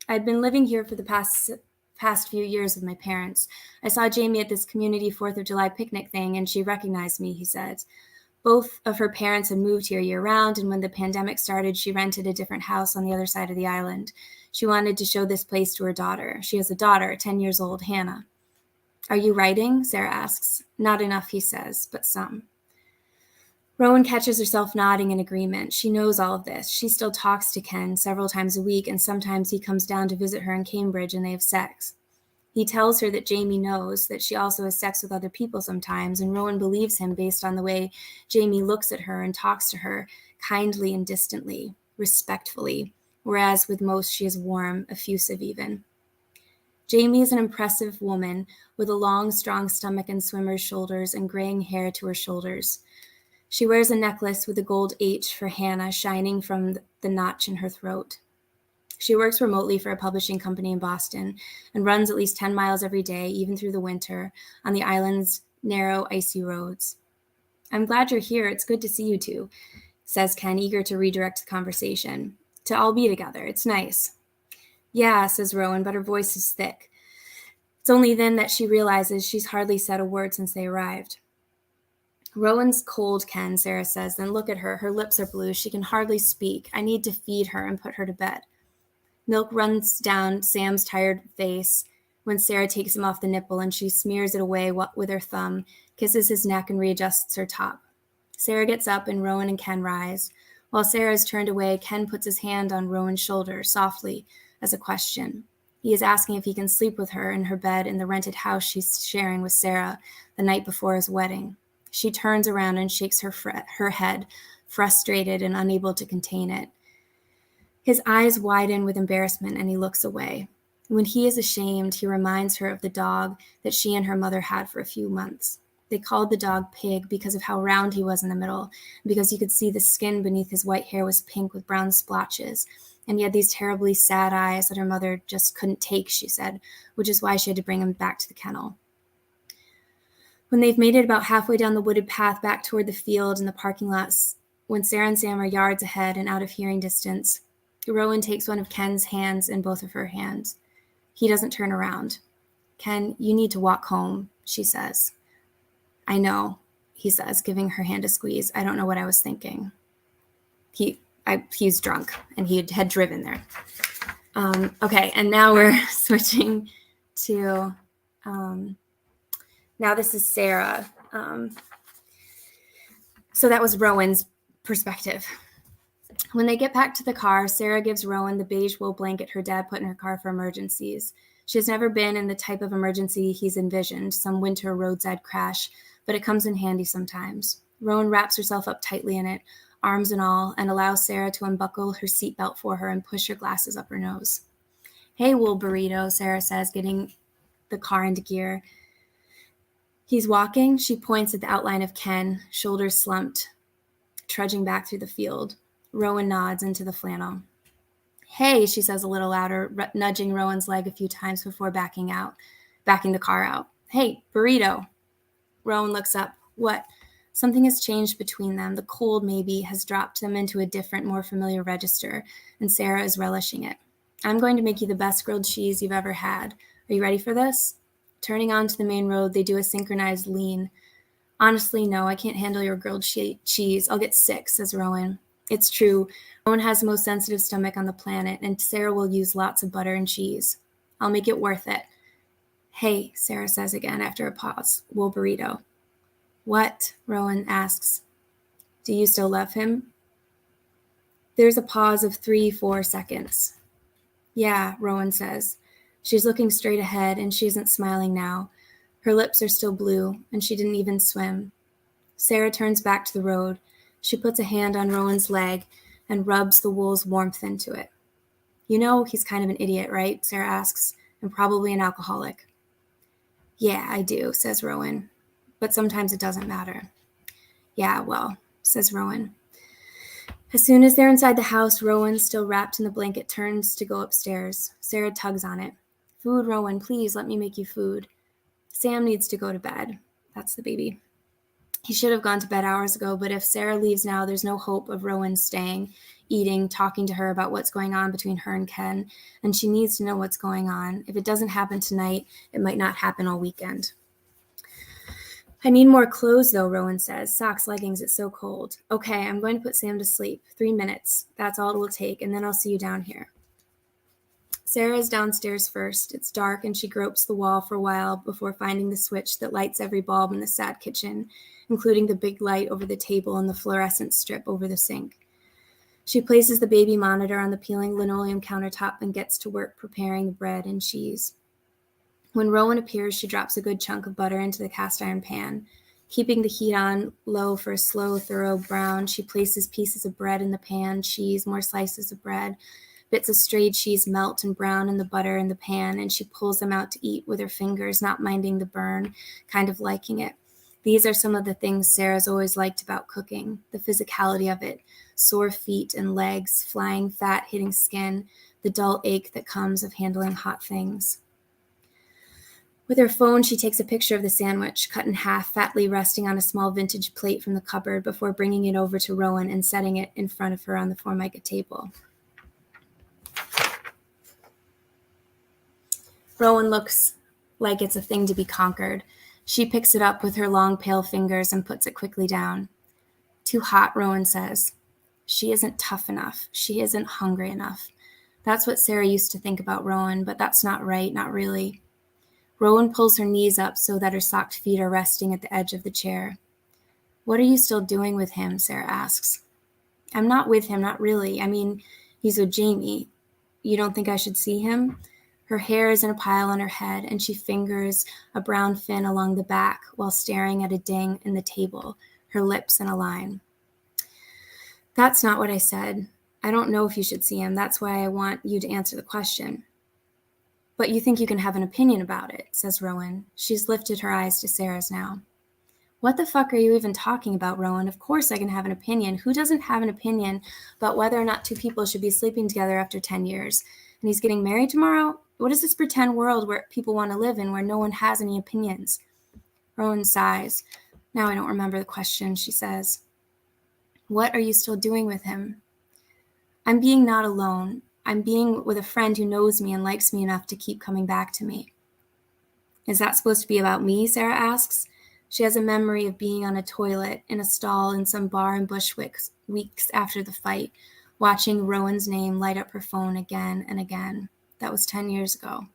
I'd been living here for the past few years with my parents. I saw Jamie at this community 4th of July picnic thing, and she recognized me, he said. Both of her parents had moved here year-round, and when the pandemic started, she rented a different house on the other side of the island. She wanted to show this place to her daughter. She has a daughter, 10 years old, Hannah. Are you writing? Sarah asks. Not enough, he says, but some. Rowan catches herself nodding in agreement. She knows all of this. She still talks to Ken several times a week, and sometimes he comes down to visit her in Cambridge and they have sex. He tells her that Jamie knows that she also has sex with other people sometimes, and Rowan believes him based on the way Jamie looks at her and talks to her kindly and distantly, respectfully, whereas with most she is warm, effusive even. Jamie is an impressive woman with a long, strong stomach and swimmer's shoulders and graying hair to her shoulders. She wears a necklace with a gold H for Hannah shining from the notch in her throat. She works remotely for a publishing company in Boston and runs at least 10 miles every day, even through the winter, on the island's narrow, icy roads. I'm glad you're here. It's good to see you two, says Ken, eager to redirect the conversation. To all be together. It's nice. Yeah, says Rowan, but her voice is thick. It's only then that she realizes she's hardly said a word since they arrived. Rowan's cold, Ken, Sarah says. Then look at her. Her lips are blue. She can hardly speak. I need to feed her and put her to bed. Milk runs down Sam's tired face when Sarah takes him off the nipple and she smears it away with her thumb, kisses his neck, and readjusts her top. Sarah gets up and Rowan and Ken rise. While Sarah is turned away, Ken puts his hand on Rowan's shoulder, softly, as a question. He is asking if he can sleep with her in her bed in the rented house she's sharing with Sarah the night before his wedding. She turns around and shakes her head, frustrated and unable to contain it. His eyes widen with embarrassment and he looks away. When he is ashamed, he reminds her of the dog that she and her mother had for a few months. They called the dog Pig because of how round he was in the middle, and because you could see the skin beneath his white hair was pink with brown splotches, and he had these terribly sad eyes that her mother just couldn't take, she said, which is why she had to bring him back to the kennel. When they've made it about halfway down the wooded path back toward the field and the parking lots, when Sarah and Sam are yards ahead and out of hearing distance, Rowan takes one of Ken's hands in both of her hands. He doesn't turn around. Ken, you need to walk home, she says. I know, he says, giving her hand a squeeze. I don't know what I was thinking. He's drunk, and he had driven there. Okay, and now we're switching to, now this is Sarah. So that was Rowan's perspective. When they get back to the car, Sarah gives Rowan the beige wool blanket her dad put in her car for emergencies. She has never been in the type of emergency he's envisioned, some winter roadside crash, but it comes in handy sometimes. Rowan wraps herself up tightly in it, arms and all, and allows Sarah to unbuckle her seatbelt for her and push her glasses up her nose. Hey, wool burrito, Sarah says, getting the car into gear. He's walking. She points at the outline of Ken, shoulders slumped, trudging back through the field. Rowan nods into the flannel. Hey, she says a little louder, nudging Rowan's leg a few times before backing the car out. Hey, burrito. Rowan looks up. What? Something has changed between them. The cold, maybe, has dropped them into a different, more familiar register, and Sarah is relishing it. I'm going to make you the best grilled cheese you've ever had. Are you ready for this? Turning onto the main road, they do a synchronized lean. Honestly, no, I can't handle your grilled cheese. I'll get sick, says Rowan. It's true. Rowan has the most sensitive stomach on the planet, and Sarah will use lots of butter and cheese. I'll make it worth it. Hey, Sarah says again after a pause. Wool burrito. What? Rowan asks. Do you still love him? There's a pause of 3-4 seconds. Yeah, Rowan says. She's looking straight ahead, and she isn't smiling now. Her lips are still blue, and she didn't even swim. Sarah turns back to the road. She puts a hand on Rowan's leg and rubs the wool's warmth into it. You know, he's kind of an idiot, right? Sarah asks, and probably an alcoholic. Yeah, I do, says Rowan. But sometimes it doesn't matter. Yeah, well, says Rowan. As soon as they're inside the house, Rowan, still wrapped in the blanket, turns to go upstairs. Sarah tugs on it. Food, Rowan, please let me make you food. Sam needs to go to bed. That's the baby. He should have gone to bed hours ago, but if Sarah leaves now, there's no hope of Rowan staying, eating, talking to her about what's going on between her and Ken, and she needs to know what's going on. If it doesn't happen tonight, it might not happen all weekend. I need more clothes, though, Rowan says. Socks, leggings, it's so cold. Okay, I'm going to put Sam to sleep. 3 minutes. That's all it will take, and then I'll see you down here. Sarah is downstairs first. It's dark, and she gropes the wall for a while before finding the switch that lights every bulb in the sad kitchen, including the big light over the table and the fluorescent strip over the sink. She places the baby monitor on the peeling linoleum countertop and gets to work preparing the bread and cheese. When Rowan appears, she drops a good chunk of butter into the cast iron pan. Keeping the heat on low for a slow, thorough brown, she places pieces of bread in the pan, cheese, more slices of bread, Bits of stray cheese melt and brown in the butter in the pan, and she pulls them out to eat with her fingers, not minding the burn, kind of liking it. These are some of the things Sarah's always liked about cooking, the physicality of it, sore feet and legs, flying fat hitting skin, the dull ache that comes of handling hot things. With her phone, she takes a picture of the sandwich, cut in half, fatly resting on a small vintage plate from the cupboard before bringing it over to Rowan and setting it in front of her on the Formica table. Rowan looks like it's a thing to be conquered. She picks it up with her long, pale fingers and puts it quickly down. Too hot, Rowan says. She isn't tough enough. She isn't hungry enough. That's what Sarah used to think about Rowan, but that's not right, not really. Rowan pulls her knees up so that her socked feet are resting at the edge of the chair. What are you still doing with him? Sarah asks. I'm not with him, not really. I mean, he's with Jamie. You don't think I should see him? Her hair is in a pile on her head, and she fingers a brown fin along the back while staring at a ding in the table, her lips in a line. That's not what I said. I don't know if you should see him. That's why I want you to answer the question. But you think you can have an opinion about it, says Rowan. She's lifted her eyes to Sarah's now. What the fuck are you even talking about, Rowan? Of course I can have an opinion. Who doesn't have an opinion about whether or not two people should be sleeping together after 10 years? And he's getting married tomorrow? What is this pretend world where people want to live in where no one has any opinions? Rowan sighs. Now I don't remember the question, she says. What are you still doing with him? I'm being not alone. I'm being with a friend who knows me and likes me enough to keep coming back to me. Is that supposed to be about me? Sarah asks. She has a memory of being on a toilet in a stall in some bar in Bushwick weeks after the fight, watching Rowan's name light up her phone again and again. That was 10 years ago.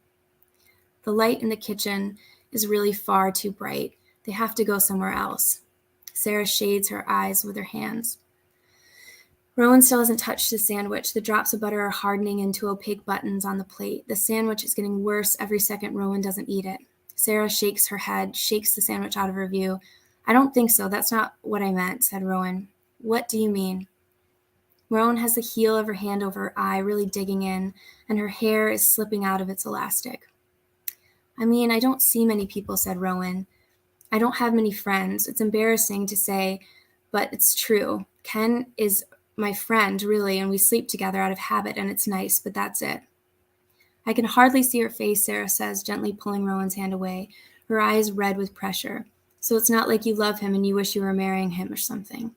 The light in the kitchen is really far too bright. They have to go somewhere else. Sarah shades her eyes with her hands. Rowan still hasn't touched the sandwich. The drops of butter are hardening into opaque buttons on the plate. The sandwich is getting worse every second Rowan doesn't eat it. Sarah shakes her head, shakes the sandwich out of her view. I don't think so. That's not what I meant, said Rowan. What do you mean? Rowan has the heel of her hand over her eye, really digging in, and her hair is slipping out of its elastic. I mean, I don't see many people, said Rowan. I don't have many friends. It's embarrassing to say, but it's true. Ken is my friend, really, and we sleep together out of habit, and it's nice, but that's it. I can hardly see her face, Sarah says, gently pulling Rowan's hand away, her eyes red with pressure. So it's not like you love him and you wish you were marrying him or something.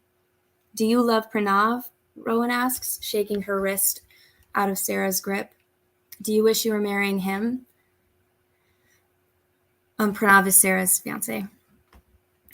Do you love Pranav? Rowan asks, shaking her wrist out of Sarah's grip. Do you wish you were marrying him? Pranav is Sarah's fiancé.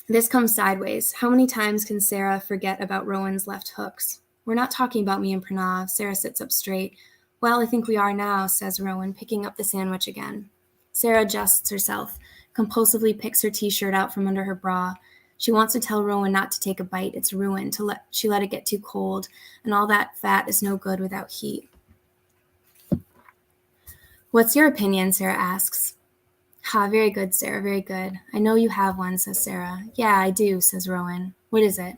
This comes sideways. How many times can Sarah forget about Rowan's left hooks? We're not talking about me and Pranav. Sarah sits up straight. Well, I think we are now, says Rowan, picking up the sandwich again. Sarah adjusts herself, compulsively picks her t-shirt out from under her bra. She wants to tell Rowan not to take a bite. It's ruin. She let it get too cold, and all that fat is no good without heat. What's your opinion? Sarah asks. Very good, Sarah, very good. I know you have one, says Sarah. Yeah, I do, says Rowan. What is it?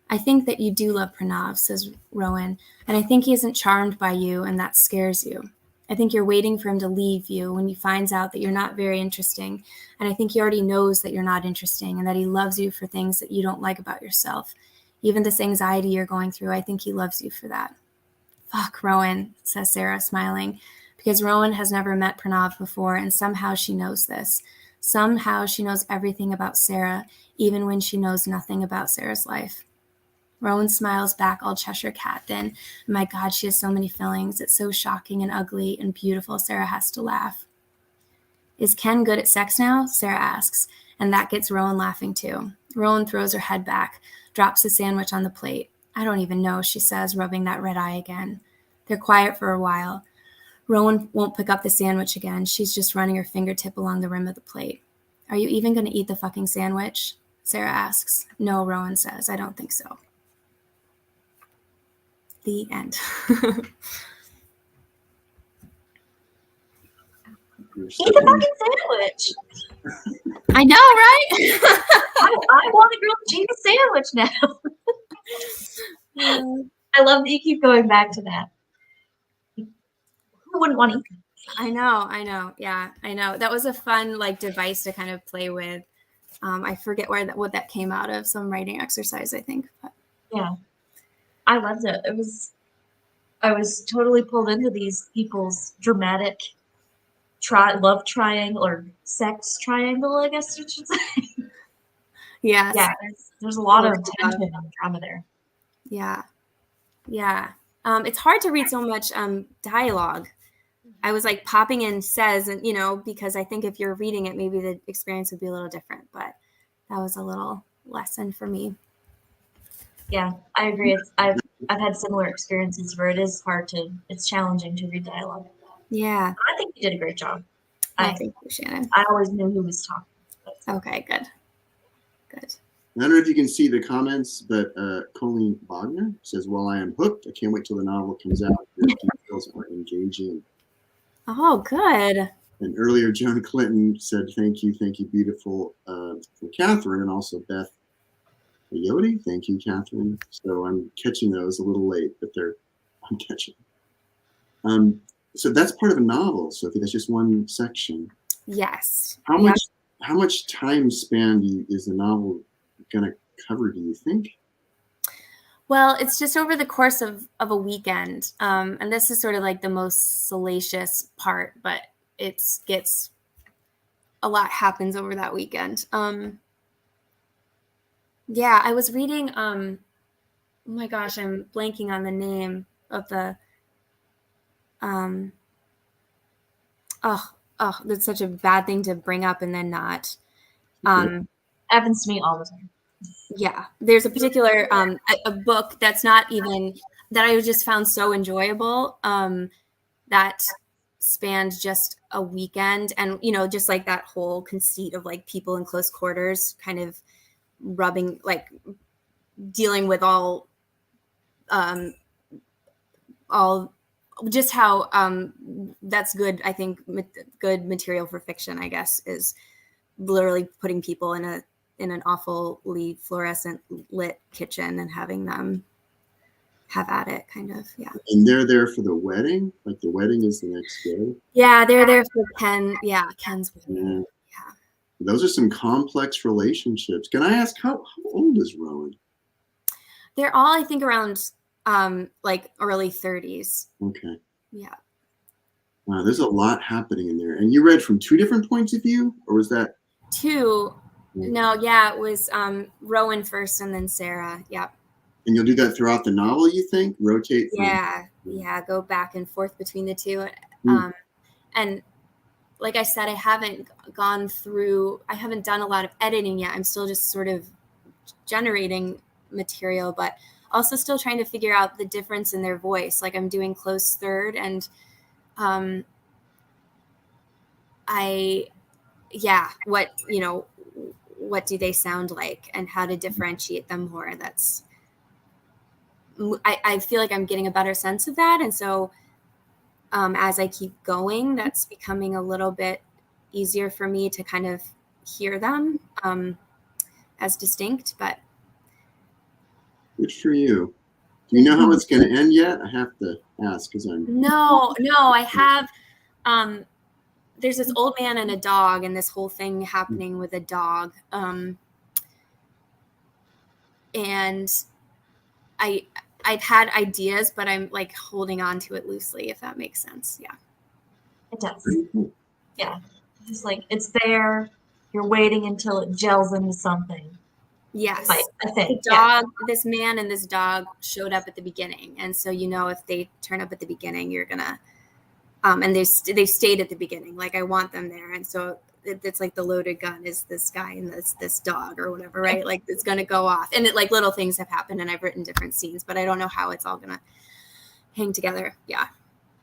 I think that you do love Pranav, says Rowan, and I think he isn't charmed by you, and that scares you. I think you're waiting for him to leave you when he finds out that you're not very interesting, and I think he already knows that you're not interesting and that he loves you for things that you don't like about yourself. Even this anxiety you're going through, I think he loves you for that. Fuck, Rowan, says Sarah, smiling, because Rowan has never met Pranav before, and somehow she knows this. Somehow she knows everything about Sarah, even when she knows nothing about Sarah's life. Rowan smiles back all Cheshire Cat then. My God, she has so many feelings. It's so shocking and ugly and beautiful. Sarah has to laugh. Is Ken good at sex now? Sarah asks, and that gets Rowan laughing too. Rowan throws her head back, drops the sandwich on the plate. I don't even know, she says, rubbing that red eye again. They're quiet for a while. Rowan won't pick up the sandwich again. She's just running her fingertip along the rim of the plate. Are you even going to eat the fucking sandwich? Sarah asks. No, Rowan says. I don't think so. The end. Eat the fucking sandwich. I know, right? I want a grilled cheese sandwich now. I love that you keep going back to that. wouldn't want to eat them. I know. Yeah, I know. That was a fun like device to kind of play with. I forget what that came out of, some writing exercise, I think. But. Yeah, I loved it. I was totally pulled into these people's dramatic love triangle or sex triangle, I guess you should say. Yes. Yeah, there's a lot of tension and drama there. Yeah. It's hard to read so much dialogue. I was like popping in says, and because I think if you're reading it, maybe the experience would be a little different. But that was a little lesson for me. Yeah, I agree. I've had similar experiences where it's challenging to read dialogue. Yeah. I think you did a great job. Thank you, Shannon. I always knew who was talking. Okay, good. I don't know if you can see the comments, but Colleen Wagner says, "Well, I am hooked. I can't wait till the novel comes out. The details are engaging." Oh, good. And earlier, Joan Clinton said, "Thank you, beautiful," for Catherine, and also Beth Yodi. Thank you, Catherine. So I'm catching those a little late, but I'm catching. So that's part of a novel, Sophie. That's just one section. Yes. How much time span is the novel going to cover, do you think? Well, it's just over the course of a weekend. And this is sort of like the most salacious part, but a lot happens over that weekend. Yeah, I was reading, oh my gosh, I'm blanking on the name of the, that's such a bad thing to bring up and then not. Happens to me all the time. Yeah, there's a particular a book that's not even that I just found so enjoyable that spanned just a weekend, and just like that whole conceit of like people in close quarters kind of dealing with all just how that's good. I think good material for fiction, I guess, is literally putting people in an awfully fluorescent lit kitchen and having them have at it, kind of. Yeah. And they're there for the wedding? Like the wedding is the next day? Yeah, they're there for Ken's wedding. Yeah. Those are some complex relationships. Can I ask, how old is Rowan? They're all, I think, around like early 30s. Okay. Yeah. Wow, there's a lot happening in there. And you read from two different points of view, or was that? Two. No, yeah, it was Rowan first and then Sarah. Yeah. And you'll do that throughout the novel, you think? Rotate? Yeah, go back and forth between the two. And like I said, I haven't done a lot of editing yet. I'm still just sort of generating material, but also still trying to figure out the difference in their voice. Like I'm doing close third, and what do they sound like and how to differentiate them more. I feel like I'm getting a better sense of that. And so as I keep going, that's becoming a little bit easier for me to kind of hear them as distinct, but. Good for you. Do you know how it's going to end yet? I have to ask because I'm. No, I have. There's this old man and a dog, and this whole thing happening with a dog. And I've had ideas, but I'm like holding on to it loosely, if that makes sense. Yeah. It does. Yeah. Just like it's there. You're waiting until it gels into something. Yes. I think. The dog, this man and this dog showed up at the beginning. And so, if they turn up at the beginning, you're going to, and they stayed at the beginning. Like I want them there. And so it's like the loaded gun is this guy and this dog or whatever, right? Like it's going to go off. And it, like little things have happened and I've written different scenes, but I don't know how it's all going to hang together. Yeah.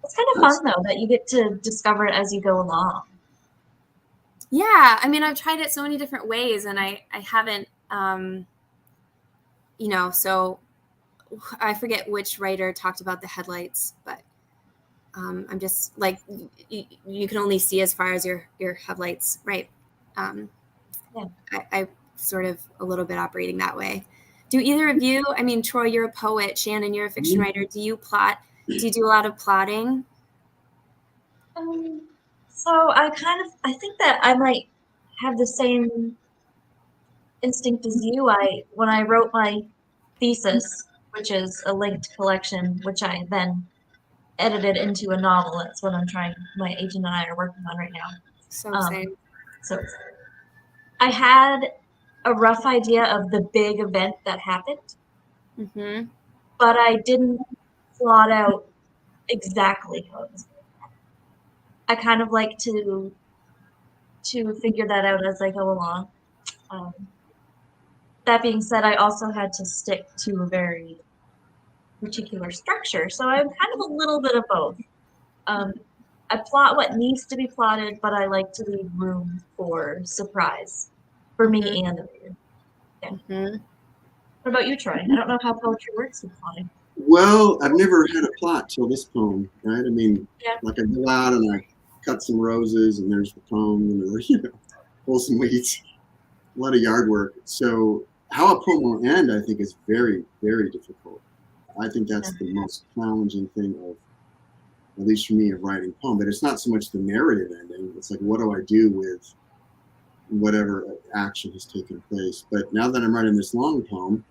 It's kind of fun though, that you get to discover it as you go along. Yeah. I mean, I've tried it so many different ways and I haven't, so I forget which writer talked about the headlights, but I'm just like, you can only see as far as your headlights, right? I sort of a little bit operating that way. Do either of you, I mean, Troy, you're a poet, Shannon, you're a fiction writer. Do you plot? Do you do a lot of plotting? So I think that I might have the same instinct as you. When I wrote my thesis, which is a linked collection, which I then edited into a novel. That's what my agent and I are working on right now. So exciting. So I had a rough idea of the big event that happened, Mm-hmm. but I didn't plot out exactly how it was. I kind of like to figure that out as I go along. That being said, I also had to stick to a very particular structure, so I'm kind of a little bit of both. I plot what needs to be plotted, but I like to leave room for surprise for me and the reader. Yeah. Mm-hmm. What about you, Troy? I don't know how poetry works with plotting. Well, I've never had a plot till this poem, right? I mean, Yeah. like I go out and I cut some roses, and there's the poem, and pull some weeds, a lot of yard work. So how a poem will end, I think, is very, very difficult. I think that's the most challenging thing of, at least for me, of writing a poem. But it's not so much the narrative ending. It's like, what do I do with whatever action has taken place? But now that I'm writing this long poem,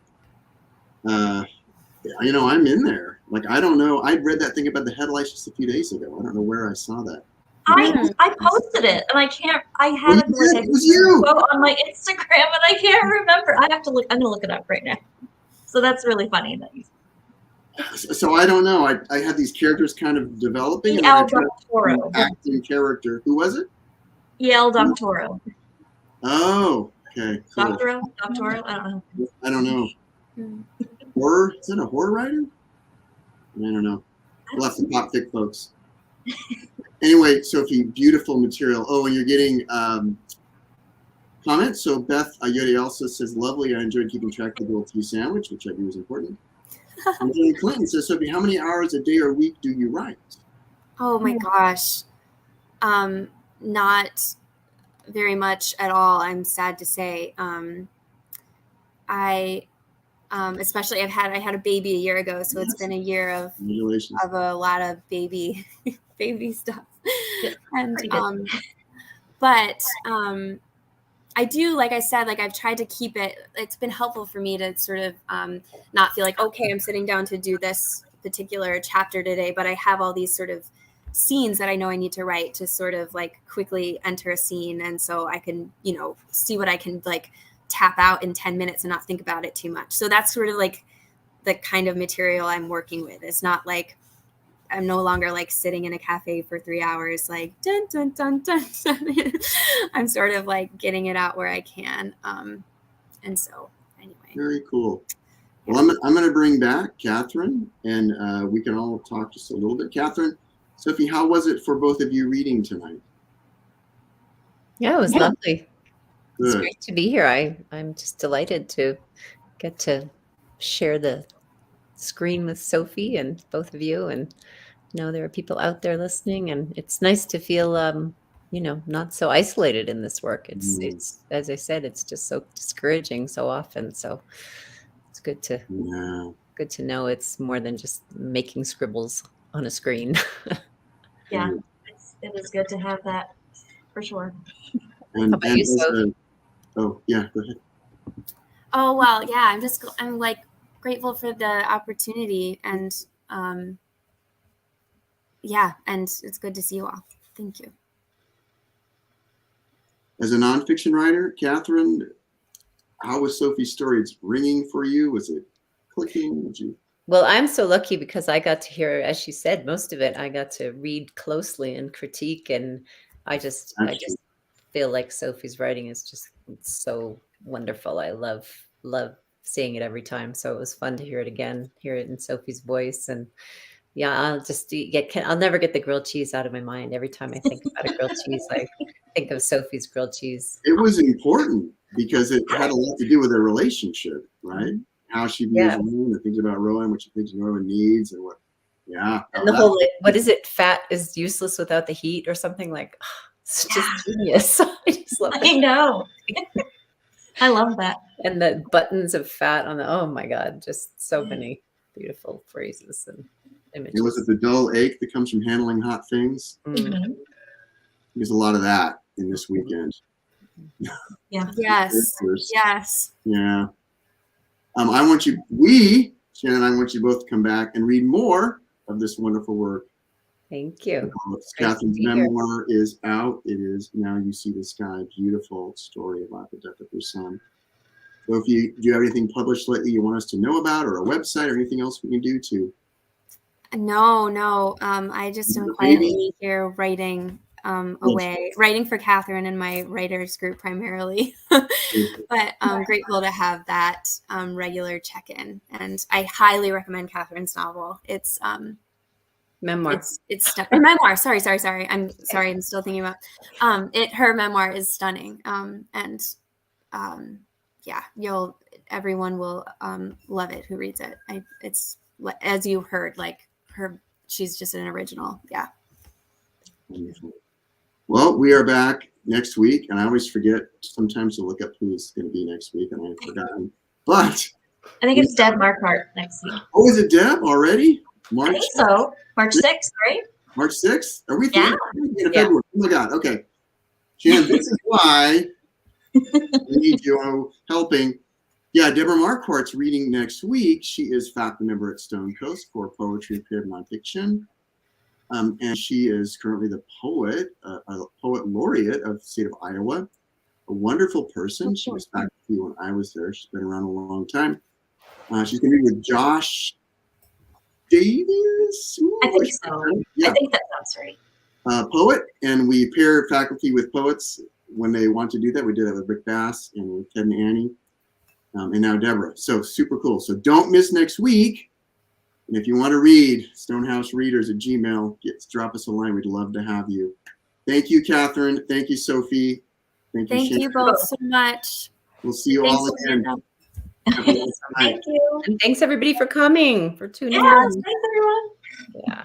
I'm in there. Like, I don't know. I read that thing about the headlights just a few days ago. I don't know where I saw that. I posted it, and I had it was a you. quote on my Instagram, and I can't remember. I have to look. I'm gonna look it up right now. So that's really funny that you. So I don't know. I had these characters kind of developing. El Doctoro. Acting character. Who was it? El Doctoro. Oh, okay. Cool. Doctoro. I don't know. Horror? Is it a horror writer? I don't know. We'll have to pop thick, folks. Anyway, Sophie, beautiful material. Oh, and you're getting comments. So Beth Ayodi also says, lovely. I enjoyed keeping track of the grilled cheese sandwich, which I do is important. And then Clinton says, Sophie, how many hours a day or week do you write? Oh my gosh. Not very much at all, I'm sad to say. Especially I had a baby a year ago, so it's been a year of a lot of baby stuff. And but I do, like I said, like I've tried to keep it. It's been helpful for me to sort of not feel like, okay, I'm sitting down to do this particular chapter today, but I have all these sort of scenes that I know I need to write to sort of like quickly enter a scene, and so I can see what I can like tap out in 10 minutes and not think about it too much. So that's sort of like the kind of material I'm working with. It's not like I'm no longer like sitting in a cafe for 3 hours, like dun, dun, dun, dun, dun. I'm sort of like getting it out where I can. And so anyway. Very cool. Well, I'm going to bring back Catherine, and we can all talk just a little bit. Catherine, Sophie, how was it for both of you reading tonight? Yeah, it was lovely. Good. It's great to be here. I'm just delighted to get to share the screen with Sophie and both of you, and know there are people out there listening, and it's nice to feel not so isolated in this work. It's as I said, it's just so discouraging so often. So it's good to know it's more than just making scribbles on a screen. Yeah, it is good to have that for sure. And, How about you, Sophie? Oh yeah, go ahead. Oh well, yeah. I'm like grateful for the opportunity, and yeah, and it's good to see you all. Thank you. As a nonfiction writer, Catherine, how was Sophie's story? It's ringing for you? Was it clicking? Well, I'm so lucky because I got to hear, as she said, most of it. I got to read closely and critique, and I just feel like Sophie's writing is just so wonderful. I love seeing it every time. So it was fun to hear it again, hear it in Sophie's voice, and yeah, I'll never get the grilled cheese out of my mind. Every time I think about a grilled cheese, I think of Sophie's grilled cheese. It was important because it had a lot to do with their relationship, right? How she views Rowan, the things about Rowan, what she thinks Rowan needs, and what. Yeah. And the whole, what is it? Fat is useless without the heat, or something like. It's just genius. I just love it. I know. I love that. And the buttons of fat on the. Oh my God! Just so many beautiful phrases, and images. was it the dull ache that comes from handling hot things? Mm. There's a lot of that in this weekend. Yeah. Yes. Yes. Yeah. Shannon, I want you both to come back and read more of this wonderful work. Thank you. Catherine's memoir is out. It is Now You See the Sky, beautiful story about the death of her son. Sophie, do you have anything published lately you want us to know about, or a website, or anything else we can do to? No. I just am quietly here writing away, writing for Catherine and my writers group primarily. But I'm grateful to have that regular check-in. And I highly recommend Catherine's novel. It's Memoir. It's memoir. Sorry. I'm sorry. I'm still thinking about her memoir is stunning. Yeah, everyone will love it who reads it. It's as you heard, like she's just an original. Yeah. Wonderful. Well, we are back next week, and I always forget sometimes to look up who's going to be next week, and I've forgotten. But I think it's Deb Marquardt next week. Oh, is it Deb already? I think so. March 6th, right? March 6th? Are we? Yeah. February. Oh my God. Okay. Jan, this is why I need you helping. Yeah, Deborah Marquardt's reading next week. She is faculty member at Stonecoast for poetry and creative nonfiction. And she is currently the poet laureate of the state of Iowa. A wonderful person. She was faculty when I was there. She's been around a long time. She's going to be with Josh Davis. I think so. Yeah. I think that sounds right. Poet, and we pair faculty with poets when they want to do that. We did that with Rick Bass and with Ted and Annie, and now Deborah. So super cool. So don't miss next week. And if you want to read, StonehouseReaders@gmail.com, drop us a line. We'd love to have you. Thank you, Catherine. Thank you, Sophie. Thank you both so much. We'll see you all again. Thank you. And thanks everybody for coming, for tuning in. Thanks, everyone. Yeah.